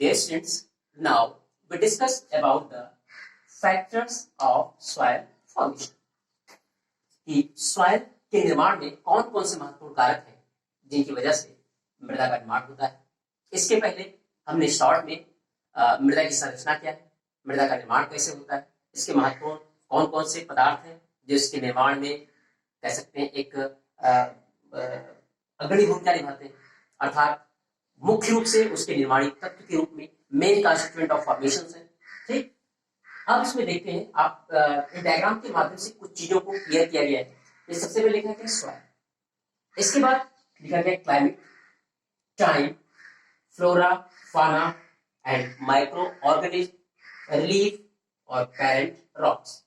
Dear students, now we discuss about the factors of soil formation. कि soil के निर्माण में कौन कौन से महत्वपूर्ण कारक हैं जिनकी वजह से मृदा का निर्माण होता है। इसके पहले हमने शॉर्ट में मृदा की संरचना क्या है, मृदा का निर्माण कैसे होता है, इसके महत्वपूर्ण कौन कौन से पदार्थ हैं जो इसके निर्माण में कह सकते हैं एक अग्रणी भूमिका निभाते हैं, अर्थात मुख्य रूप से उसके निर्माणी तत्व के रूप में मेन कॉन्स्टिट्यूएंट ऑफ फॉर्मेशन है। ठीक, अब इसमें देखते हैं आप डायग्राम के माध्यम से कुछ चीजों को क्लियर किया गया है। ये सबसे पहले लिखा गया सॉइल, इसके बाद लिखा गया क्लाइमेट, टाइम, फ्लोरा, फाना एंड माइक्रो ऑर्गेनिज्म, रिलीफ और पेरेंट रॉक्स।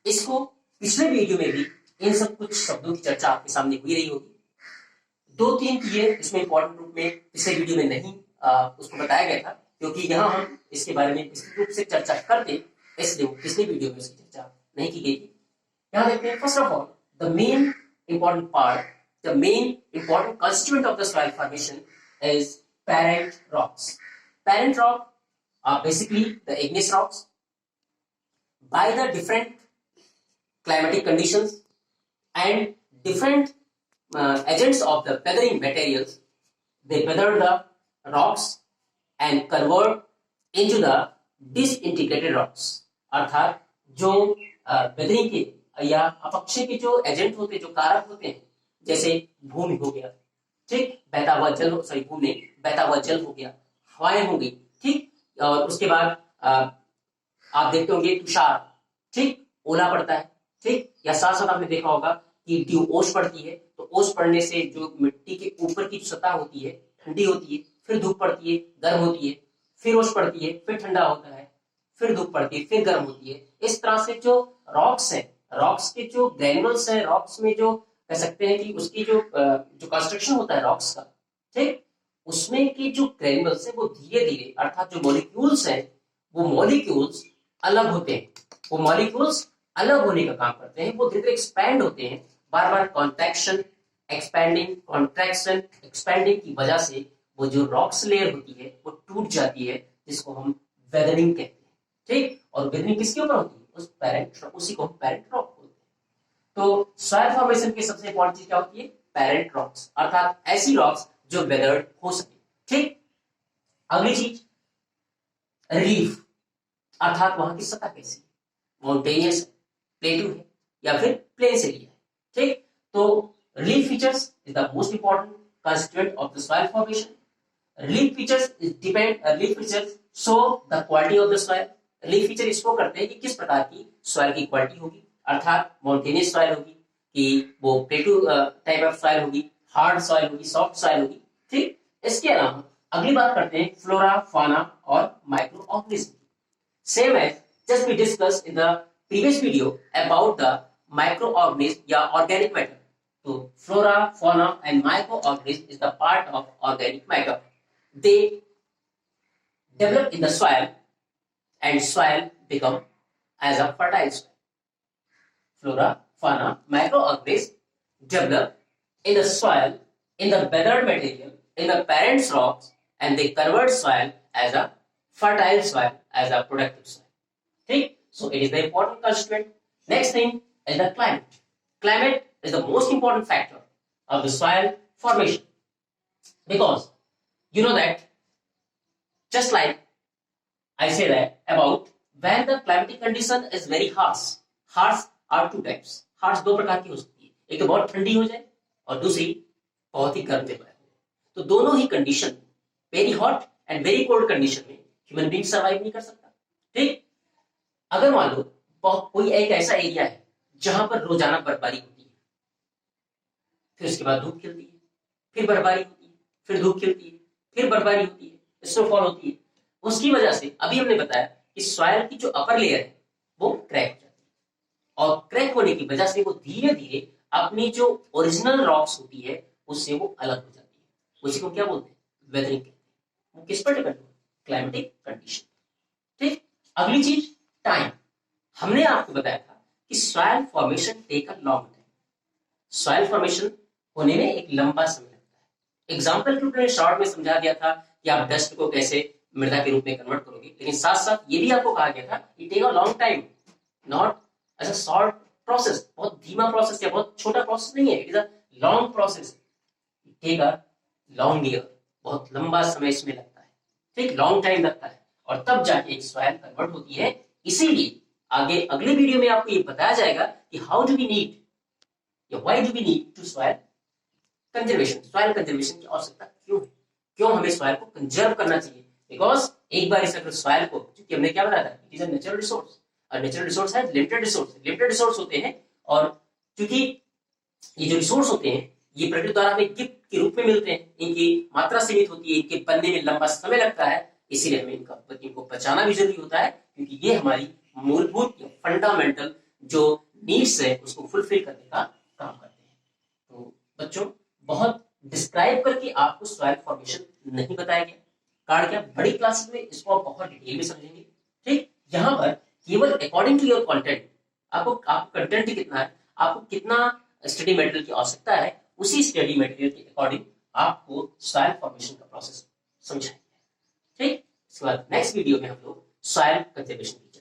इसको पिछले वीडियो में भी इन सब कुछ शब्दों की चर्चा आपके सामने हुई रही होगी। दो तीन चीजें इसमें इंपॉर्टेंट रूप में पिछले वीडियो में नहीं उसको बताया गया था, क्योंकि यहाँ हम इसके बारे में विस्तृत रूप से चर्चा करते, इसलिए पिछले वीडियो में इसकी चर्चा नहीं की गई थी। यहाँ देखते हैं, first of all the main important part, the main important constituent of the soil formation is parent rocks. Parent rock are basically the igneous rocks. By the different climatic conditions and different agents of the weathering materials, they weather the rocks and convert into the disintegrated rocks. अर्थात जो weathering के या अपक्षय के जो agent होते, जो कारक होते हैं, जैसे भूमि हो गया, ठीक, बहता हुआ जल, सॉरी भूमि नहीं, बहता हुआ जल हो गया, हवाएं होंगी, ठीक, और उसके बाद आप देखते होंगे तुषार, ठीक, ओला पड़ता है, ठीक, या साथ साथ आपने देखा होगा कि ड्यू, ओस पड़ती है, तो ओस पड़ने से जो मिट्टी के ऊपर की सतह होती है ठंडी होती है, फिर धूप पड़ती है गर्म होती है, फिर ओस पड़ती है फिर ठंडा होता है, फिर धूप पड़ती है फिर गर्म होती है। इस तरह से जो रॉक्स है, रॉक्स के जो ग्रेनुअल्स है, रॉक्स में जो कह सकते हैं कि उसकी जो कंस्ट्रक्शन होता है रॉक्स का, ठीक, उसमें की जो ग्रेनुअल्स है वो धीरे धीरे, अर्थात जो मॉलिक्यूल्स हैं वो मॉलिक्यूल्स अलग होते हैं, वो मॉलिक्यूल्स अलग होने का काम करते हैं, वो धीरे धीरे एक्सपैंड होते हैं, बार बार कॉन्ट्रैक्शन, एक्सपैंडिंग, कॉन्ट्रैक्शन, एक्सपैंडिंग की वजह से वो जो रॉक्स लेयर होती है वो टूट जाती है, जिसको हम वेदरिंग कहते हैं, ठीक। और वेदरिंग किसके ऊपर होती है? उस पेरेंट, उसी को हम पेरेंट रॉक बोलते हैं। तो सॉइल फॉर्मेशन की सबसे इंपॉर्टेंट चीज क्या होती है? पेरेंट रॉक्स, अर्थात ऐसी रॉक्स जो वेदर्ड हो सके, ठीक। अगली चीज रिलीफ, अर्थात वहां की सतह कैसी, माउंटेनियस, प्लेटू है या फिर प्लेन एरिया है, ठीक। तो relief features is the most important constituent of the soil formation. Relief features relief features show the quality of the soil. Relief feature इसको करते हैं कि किस प्रकार की सॉइल की क्वालिटी होगी, अर्थात माउंटेनियस सॉइल होगी कि वो प्लेटू टाइप ऑफ सॉइल होगी, हार्ड सॉइल होगी, सॉफ्ट सॉइल होगी, ठीक। इसके अलावा अगली बात करते हैं फ्लोरा, फाना और micro organism. Same as just we discuss in the previous video about the micro organism या organic matter. So flora, fauna and microorganisms is the part of organic matter. They develop in the soil and soil become as a fertile soil. Flora, fauna, microorganisms develop in the soil, in the weathered material, in the parent rocks, and they convert soil as a fertile soil, as a productive soil. Okay? So it is the important constituent. Next thing is the climate. Climate is the most important factor of the soil formation, because you know that just like I say that about when the climatic condition is very harsh. Harsh are two types. Harsh दो प्रकार की हो सकती है, एक तो बहुत ठंडी हो जाए और दूसरी बहुत ही गर्म हो जाए। तो दोनों ही condition, very hot and very cold condition में ह्यूमन बीइंग सर्वाइव नहीं कर सकता, ठीक। अगर मान लो कोई एक ऐसा एरिया है जहां पर रोजाना बर्फबारी होती है, फिर उसके बाद धूप खिलती है, फिर बर्फबारी होती है, फिर धूप खिलती है, फिर बर्फबारी होती है, स्नोफॉल होती है, उसकी वजह से अभी हमने बताया कि सॉइल की जो अपर लेयर है वो क्रैक हो जाती है, और क्रैक होने की वजह से वो धीरे धीरे अपनी जो ओरिजिनल रॉक्स होती है उससे वो अलग हो जाती है। उसी को क्या बोलते हैं? वेदरिंग कहते हैं। वो किस पर डिपेंड है? क्लाइमेटिक कंडीशन, ठीक। अगली चीज टाइम। हमने आपको बताया था कि soil formation take a long time. Soil formation होने में एक लंबा समय लगता है। एग्जाम्पल के रूप में शॉर्ट में समझा दिया था कि आप डस्ट को कैसे मृदा के रूप में कन्वर्ट करोगे, लेकिन साथ साथ ये भी आपको कहा गया था it take a long time, not as a short process, बहुत धीमा प्रोसेस या बहुत छोटा प्रोसेस नहीं है, it is a long process, it take a long year, बहुत लंबा समय इसमें लगता है, ठीक, लॉन्ग टाइम लगता है, और तब जाके एक सॉइल कन्वर्ट होती है। इसीलिए आगे अगले वीडियो में आपको ये बताया जाएगा कि हाउ डू वी नीड या why do we need to soil conservation, soil conservation की आवश्यकता क्यों है, क्यों हमें सॉइल को कंजर्व करना चाहिए, बिकॉज एक बार इस अगर सॉइल को, क्योंकि हमने क्या बताया था, it is a natural resource, और नेचुरल रिसोर्स है लिमिटेड रिसोर्स होते हैं, और क्योंकि ये जो रिसोर्स होते हैं ये प्रकृति द्वारा हमें गिफ्ट के रूप में मिलते हैं, इनकी मात्रा सीमित होती है, इनके बनने में लंबा समय लगता है, इसीलिए हमें इनको बचाना भी जरूरी होता है, क्योंकि ये हमारी मूलभूत या फंडामेंटल जो नीड्स है उसको फुलफिल करने का काम करते हैं। तो बच्चों, बहुत डिस्क्राइब करके आपको सॉइल फॉर्मेशन नहीं बताया गया, कारण क्या, बड़ी क्लासेस में इसको आप बहुत डिटेल में समझेंगे, ठीक, यहाँ पर केवल अकॉर्डिंग टू योर कंटेंट, आपको कंटेंट कितना है, आपको कितना स्टडी मटेरियल की आवश्यकता है, उसी स्टडी मटेरियल के अकॉर्डिंग आपको सॉइल फॉर्मेशन का प्रोसेस समझाएंगे, ठीक। इसके बाद नेक्स्ट वीडियो में हम लोग सॉइल कंजर्वेशन की